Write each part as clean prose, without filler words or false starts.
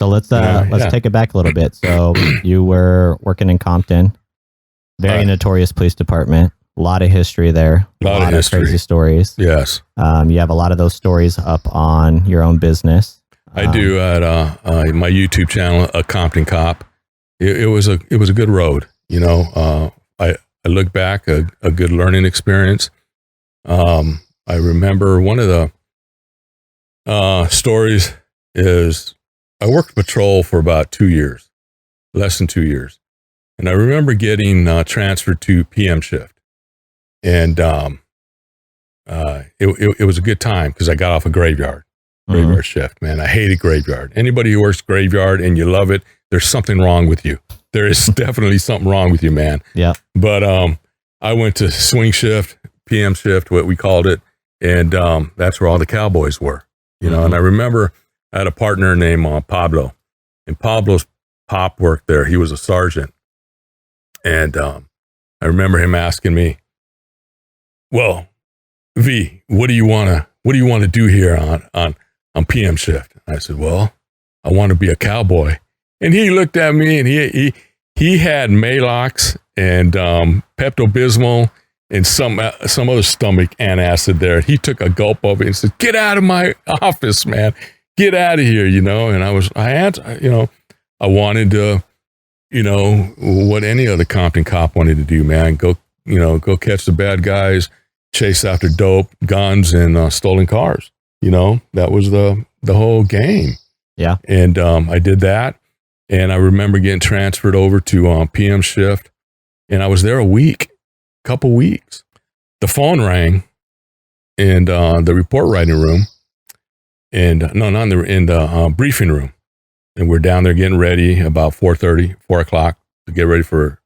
So let's take it back a little bit. So you were working in Compton, very notorious police department. A lot of history there. A lot of crazy stories. Yes. You have a lot of those stories up on your own business. I do at my YouTube channel, Compton Cop. It was a good road. You know, I look back, a good learning experience. I remember one of the stories is I worked patrol for about 2 years, less than 2 years. And I remember getting transferred to PM shift. And it was a good time because I got off a graveyard shift, man. I hated graveyard. Anybody who works graveyard and you love it, there's something wrong with you. There is definitely something wrong with you, man. Yeah. But I went to swing shift, PM shift, what we called it. And that's where all the cowboys were, you know. And I remember I had a partner named Pablo. And Pablo's pop worked there. He was a sergeant. And I remember him asking me, well, V, what do you want to do here on PM shift? I said, well, I want to be a cowboy. And he looked at me and he had Malox and Pepto-Bismol and some other stomach antacid there. He took a gulp of it and said, get out of my office, man. Get out of here, you know. And I wanted to, you know, what any other Compton cop wanted to do, man. Go catch the bad guys, chase after dope, guns, and stolen cars. You know, that was the whole game. Yeah. And I did that. And I remember getting transferred over to PM shift. And I was there a couple weeks. The phone rang in the report writing room. And in the briefing room. And we're down there getting ready about 4 o'clock to get ready for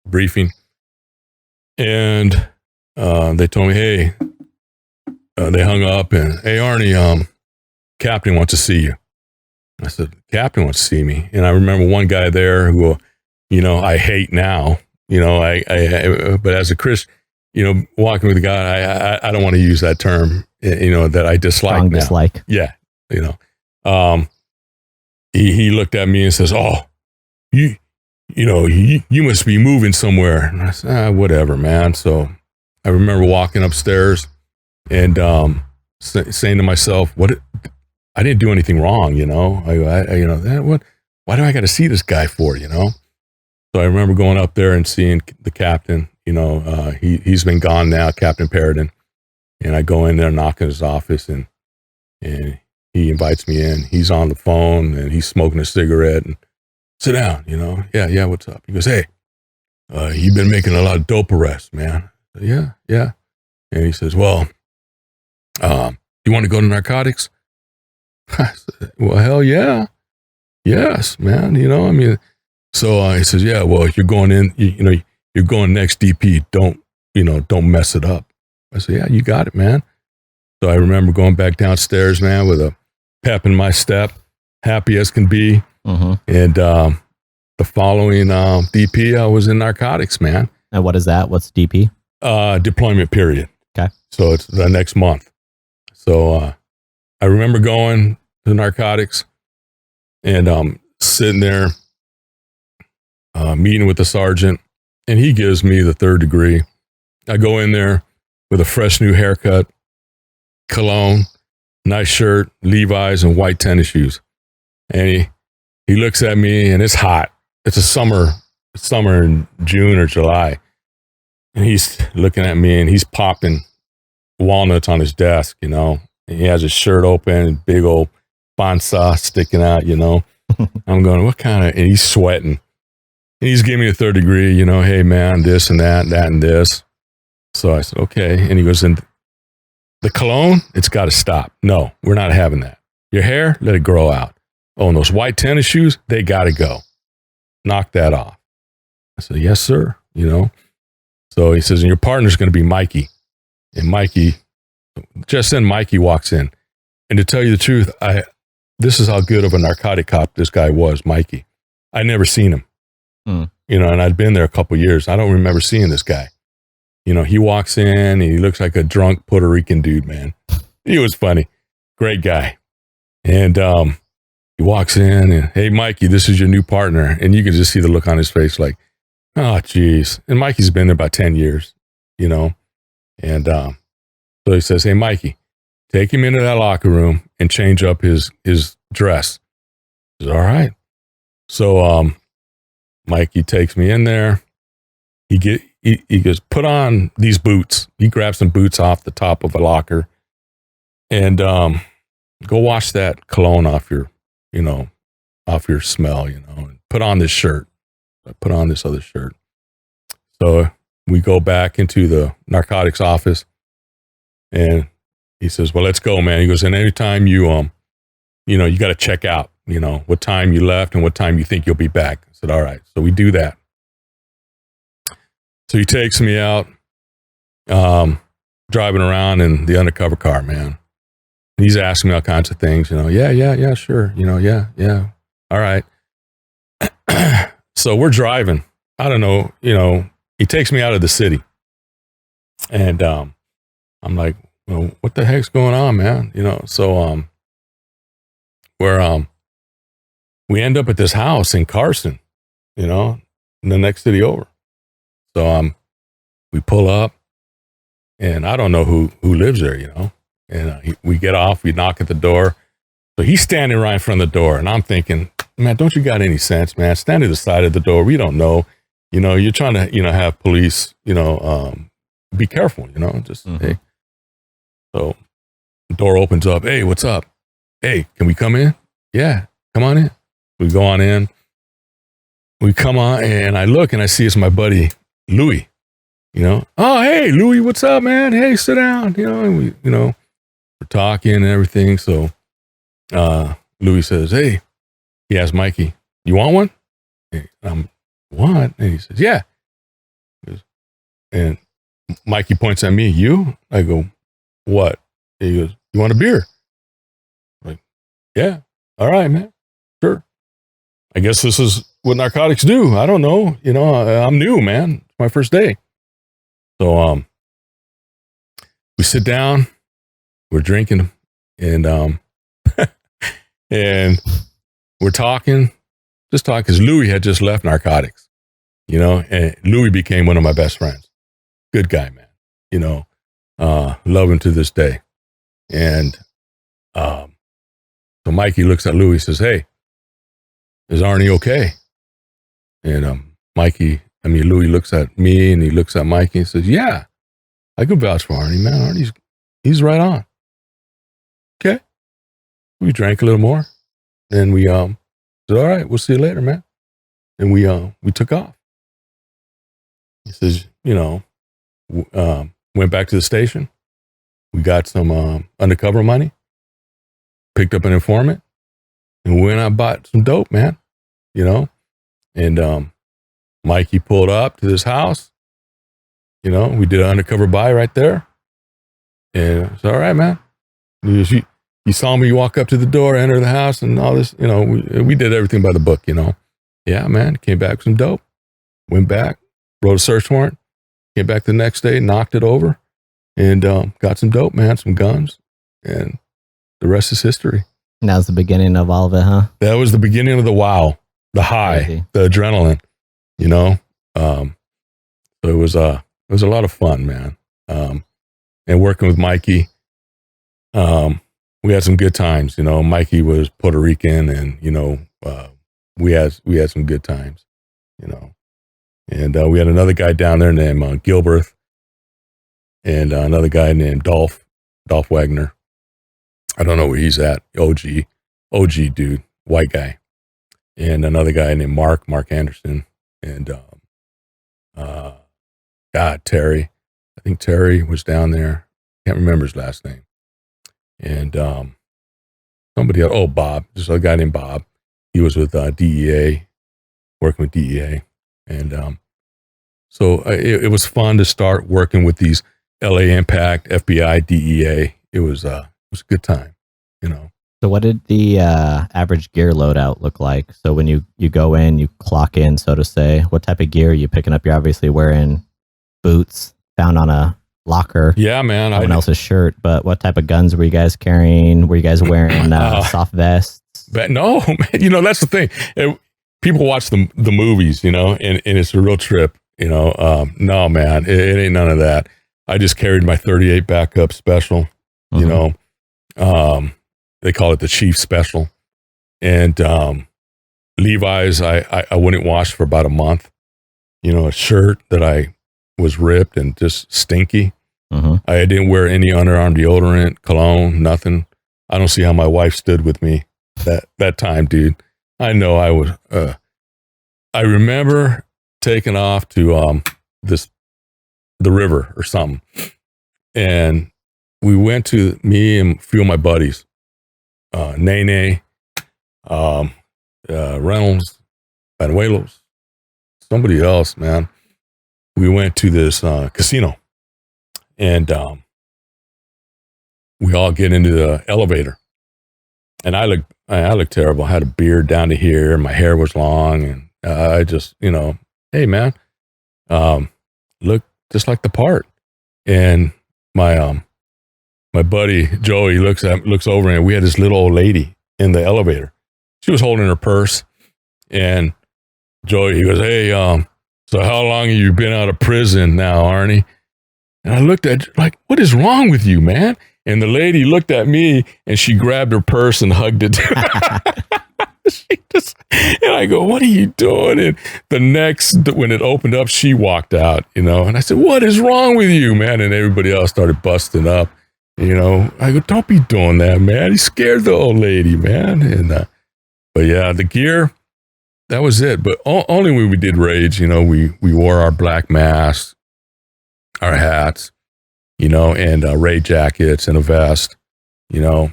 briefing. And they told me, hey, they hung up and, hey, Arnie, Captain wants to see you. I said, Captain wants to see me. And I remember one guy there who, you know, I hate now, you know, but as a Christian, you know, walking with a guy, I don't want to use that term, you know, that I dislike. Strong dislike. Yeah. You know, he looked at me and says, oh, you must be moving somewhere. And I said, whatever, man. So I remember walking upstairs and saying to myself, I didn't do anything wrong, you know. Why do I got to see this guy for, you know? So I remember going up there and seeing the captain, you know, he's been gone now, Captain Paradin. And I go in there, knock at his office, and he invites me in. He's on the phone and he's smoking a cigarette and sit down, you know. Yeah, what's up? He goes, hey, you've been making a lot of dope arrests, man. Said, yeah. And he says, well, you want to go to narcotics? I said, well, hell yeah. Yes, man. You know, I mean, so he says, yeah, well, you're going in, you're going next DP. Don't mess it up. I said, yeah, you got it, man. So I remember going back downstairs, man, with a pep in my step, happy as can be. Mm-hmm. And the following DP, I was in narcotics, man. And what is that? What's DP? Deployment period. Okay. So it's the next month. So I remember going to narcotics and sitting there, meeting with the sergeant, and he gives me the 3rd degree. I go in there with a fresh new haircut, cologne, nice shirt, Levi's, and white tennis shoes. And he looks at me, and it's hot. It's summer in June or July. And he's looking at me, and he's popping walnuts on his desk, you know. And he has his shirt open, big old panza sticking out, you know. I'm going, what kind of, and he's sweating. And he's giving me a 3rd degree, you know, hey, man, this and that and this. So I said, okay. And he goes, and the cologne, it's got to stop. No, we're not having that. Your hair, let it grow out. Oh, and those white tennis shoes, they got to go. Knock that off. I said, yes, sir. You know, so he says, and your partner's going to be Mikey. And Mikey, just then Mikey walks in. And to tell you the truth, this is how good of a narcotic cop this guy was, Mikey. I'd never seen him, you know, and I'd been there a couple years. I don't remember seeing this guy. You know, he walks in and he looks like a drunk Puerto Rican dude, man. He was funny. Great guy. And he walks in and, hey, Mikey, this is your new partner. And you can just see the look on his face like, oh, geez. And Mikey's been there about 10 years, you know. And so he says, hey, Mikey, take him into that locker room and change up his dress. He says, all right. So Mikey takes me in there. He goes, put on these boots. He grabs some boots off the top of a locker and go wash that cologne off your smell, you know, and put on this shirt. I put on this other shirt. So we go back into the narcotics office and he says, well, let's go, man. He goes, and anytime you got to check out, you know, what time you left and what time you think you'll be back. I said, all right. So we do that. So he takes me out, driving around in the undercover car, man. He's asking me all kinds of things, you know, yeah, sure. You know, yeah. All right. So we're driving. I don't know, you know, he takes me out of the city. And I'm like, well, what the heck's going on, man? You know, so we end up at this house in Carson, you know, in the next city over. So we pull up and I don't know who lives there, you know. And we get off, we knock at the door. So he's standing right in front of the door. And I'm thinking, man, don't you got any sense, man? Stand at the side of the door. We don't know. You know, you're trying to, you know, have police, you know, be careful, you know, just, hey. So the door opens up. Hey, what's up? Hey, can we come in? Yeah, come on in. We go on in. We come on and I look and I see it's my buddy, Louis, you know. Oh, hey, Louis, what's up, man? Hey, sit down, you know, and we, you know, we're talking and everything. So Louis says, hey, he asked Mikey, you want one? And what? And he says, yeah. And Mikey points at me, you? I go, what? He goes, you want a beer? I'm like, yeah. All right, man. Sure. I guess this is what narcotics do. I don't know. You know, I'm new, man. It's my first day. So we sit down, we're drinking, and and we're talking, because Louis had just left narcotics, you know, and Louis became one of my best friends. Good guy, man. You know, love him to this day. And so Mikey looks at Louis and says, hey, is Arnie okay? And Louis looks at me and he looks at Mikey and says, yeah, I can vouch for Arnie, man. He's right on. Okay. We drank a little more. And we said, all right, we'll see you later, man. And we took off. He says, you know, went back to the station. We got some undercover money, picked up an informant, and we went out and bought some dope, man. You know? And Mikey pulled up to this house. You know, we did an undercover buy right there. And it's all right, man. You saw me walk up to the door, enter the house, and all this, you know, we did everything by the book, you know. Yeah, man, came back with some dope. Went back, wrote a search warrant, came back the next day, knocked it over, and got some dope, man, some guns, and the rest is history. And that was the beginning of all of it, huh? That was the beginning of the wow, the high, crazy. The adrenaline, you know. So it was a lot of fun, man. And working with Mikey, we had some good times. You know, Mikey was Puerto Rican, and you know, we had some good times. You know, and we had another guy down there named Gilbert, and another guy named Dolph Wagner. I don't know where he's at. OG dude, white guy, and another guy named Mark Anderson, and Terry. I think Terry was down there. Can't remember his last name. And somebody else, Bob, just a guy named Bob. He was with DEA, working with DEA. And so it was fun to start working with these LA Impact, FBI, DEA. It was a good time, you know. So what did the average gear loadout look like? So when you go in, you clock in, so to say, what type of gear are you picking up? You're obviously wearing boots found on a locker. Yeah, man. Someone else's shirt. But what type of guns were you guys carrying? Were you guys wearing soft vests? But no, man, that's the thing. People watch the movies, and it's a real trip, no, man, it ain't none of that. I just carried my 38 backup special, they call it the Chief Special. And Levi's, I wouldn't wash for about a month. A shirt that I was ripped and just stinky. I didn't wear any underarm deodorant, cologne, nothing. I don't see how my wife stood with me that time, dude. I know I was. I remember taking off to the river or something, and we went to me and a few of my buddies, Nene, Reynolds, Banuelos, somebody else, man. We went to this casino, and we all get into the elevator, and I looked terrible. I had a beard down to here, my hair was long, and I just, hey man, look just like the part. And my buddy Joey looks over, and we had this little old lady in the elevator. She was holding her purse, and Joey, he goes, hey, so how long have you been out of prison now, Arnie? And I looked at her like, what is wrong with you, man? And the lady looked at me, and she grabbed her purse and hugged it. And I go, what are you doing? And when it opened up, she walked out, and I said, what is wrong with you, man? And everybody else started busting up, I go, don't be doing that, man. He scared the old lady, man. And, but yeah, the gear, that was it. But only when we did raids, we wore our black masks, our hats, and raid jackets and a vest, but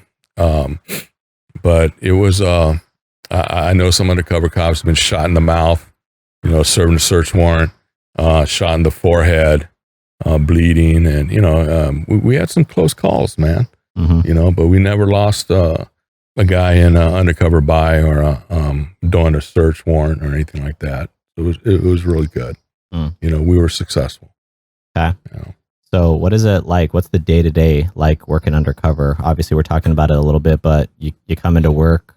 it was, I know some undercover cops have been shot in the mouth, serving a search warrant, shot in the forehead, bleeding. And, we had some close calls, man, but we never lost a guy in undercover buy or doing a search warrant or anything like that. It was really good. We were successful. Okay. So what is it like? What's the day-to-day like working undercover? Obviously, we're talking about it a little bit, but you come into work